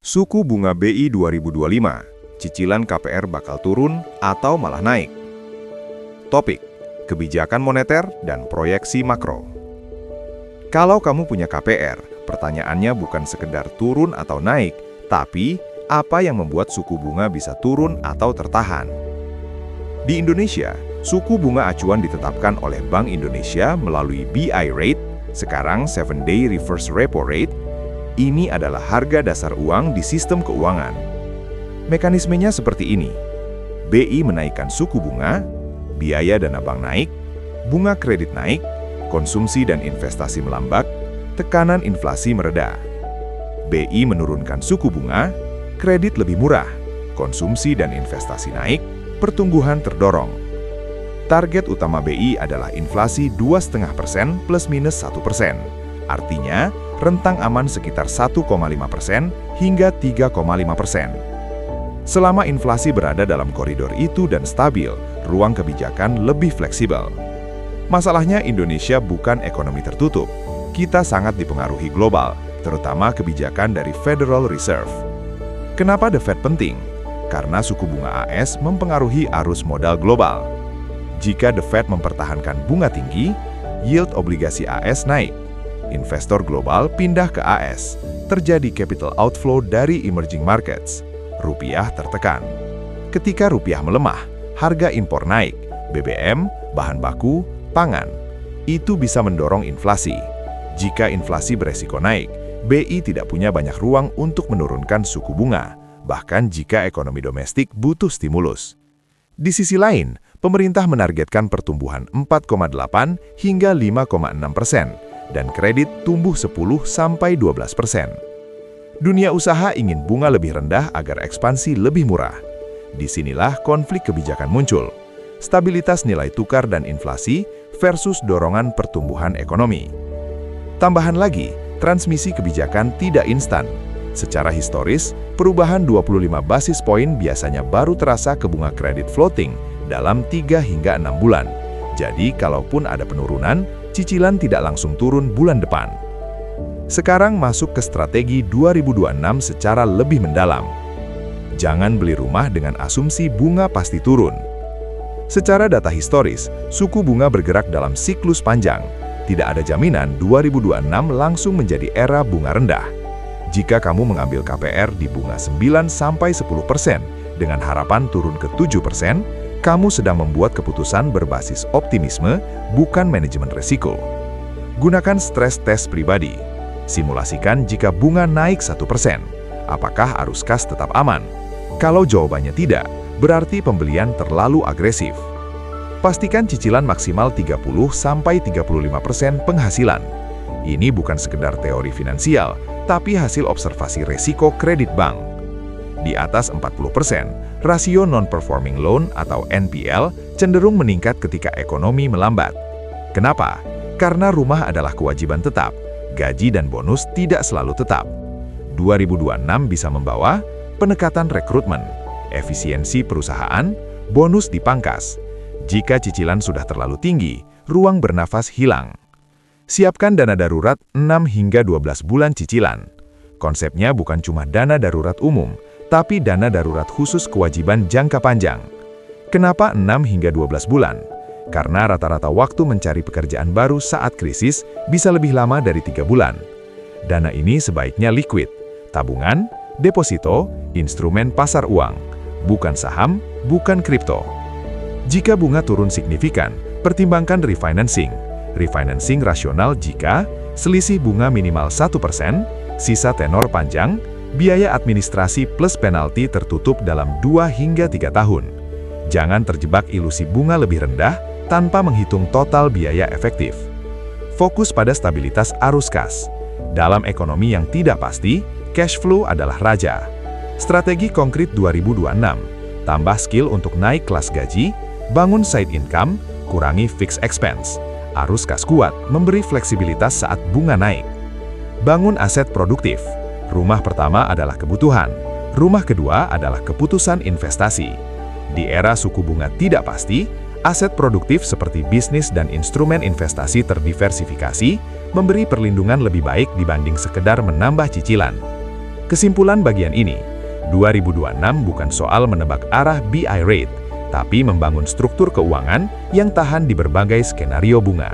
Suku bunga BI 2025, cicilan KPR bakal turun atau malah naik. Topik, kebijakan moneter dan proyeksi makro. Kalau kamu punya KPR, pertanyaannya bukan sekedar turun atau naik, tapi apa yang membuat suku bunga bisa turun atau tertahan. Di Indonesia, suku bunga acuan ditetapkan oleh Bank Indonesia melalui BI Rate, sekarang 7-Day Reverse Repo Rate. Ini adalah harga dasar uang di sistem keuangan. Mekanismenya seperti ini. BI menaikkan suku bunga, biaya dana bank naik, bunga kredit naik, konsumsi dan investasi melambat, tekanan inflasi mereda. BI menurunkan suku bunga, kredit lebih murah, konsumsi dan investasi naik, pertumbuhan terdorong. Target utama BI adalah inflasi 2,5% plus minus 1%. Artinya, rentang aman sekitar 1,5% hingga 3,5%. Selama inflasi berada dalam koridor itu dan stabil, ruang kebijakan lebih fleksibel. Masalahnya Indonesia bukan ekonomi tertutup. Kita sangat dipengaruhi global, terutama kebijakan dari Federal Reserve. Kenapa The Fed penting? Karena suku bunga AS mempengaruhi arus modal global. Jika The Fed mempertahankan bunga tinggi, yield obligasi AS naik. Investor global pindah ke AS, terjadi capital outflow dari emerging markets. Rupiah tertekan. Ketika rupiah melemah, harga impor naik, BBM, bahan baku, pangan. Itu bisa mendorong inflasi. Jika inflasi beresiko naik, BI tidak punya banyak ruang untuk menurunkan suku bunga, bahkan jika ekonomi domestik butuh stimulus. Di sisi lain, pemerintah menargetkan pertumbuhan 4,8 hingga 5,6%. Dan kredit tumbuh 10–12%. Dunia usaha ingin bunga lebih rendah agar ekspansi lebih murah. Disinilah konflik kebijakan muncul. Stabilitas nilai tukar dan inflasi versus dorongan pertumbuhan ekonomi. Tambahan lagi, transmisi kebijakan tidak instan. Secara historis, perubahan 25 basis poin biasanya baru terasa ke bunga kredit floating dalam 3 hingga 6 bulan. Jadi, kalaupun ada penurunan, cicilan tidak langsung turun bulan depan. Sekarang masuk ke strategi 2026 secara lebih mendalam. Jangan beli rumah dengan asumsi bunga pasti turun. Secara data historis, suku bunga bergerak dalam siklus panjang. Tidak ada jaminan 2026 langsung menjadi era bunga rendah. Jika kamu mengambil KPR di bunga 9–10% dengan harapan turun ke 7%, kamu sedang membuat keputusan berbasis optimisme, bukan manajemen risiko. Gunakan stres tes pribadi. Simulasikan jika bunga naik 1%. Apakah arus kas tetap aman? Kalau jawabannya tidak, berarti pembelian terlalu agresif. Pastikan cicilan maksimal 30–35% penghasilan. Ini bukan sekedar teori finansial, tapi hasil observasi resiko kredit bank. Di atas 40%, rasio non-performing loan atau NPL cenderung meningkat ketika ekonomi melambat. Kenapa? Karena rumah adalah kewajiban tetap, gaji dan bonus tidak selalu tetap. 2026 bisa membawa penekatan rekrutmen, efisiensi perusahaan, bonus dipangkas. Jika cicilan sudah terlalu tinggi, ruang bernafas hilang. Siapkan dana darurat 6 hingga 12 bulan cicilan. Konsepnya bukan cuma dana darurat umum, tapi dana darurat khusus kewajiban jangka panjang. Kenapa 6 hingga 12 bulan? Karena rata-rata waktu mencari pekerjaan baru saat krisis bisa lebih lama dari 3 bulan. Dana ini sebaiknya liquid, tabungan, deposito, instrumen pasar uang, bukan saham, bukan kripto. Jika bunga turun signifikan, pertimbangkan refinancing. Refinancing rasional jika selisih bunga minimal 1%, sisa tenor panjang, biaya administrasi plus penalti tertutup dalam 2 hingga 3 tahun. Jangan terjebak ilusi bunga lebih rendah tanpa menghitung total biaya efektif. Fokus pada stabilitas arus kas. Dalam ekonomi yang tidak pasti, cash flow adalah raja. Strategi konkret 2026. Tambah skill untuk naik kelas gaji, bangun side income, kurangi fixed expense. Arus kas kuat memberi fleksibilitas saat bunga naik. Bangun aset produktif. Rumah pertama adalah kebutuhan, rumah kedua adalah keputusan investasi. Di era suku bunga tidak pasti, aset produktif seperti bisnis dan instrumen investasi terdiversifikasi memberi perlindungan lebih baik dibanding sekedar menambah cicilan. Kesimpulan bagian ini, 2026 bukan soal menebak arah BI rate, tapi membangun struktur keuangan yang tahan di berbagai skenario bunga.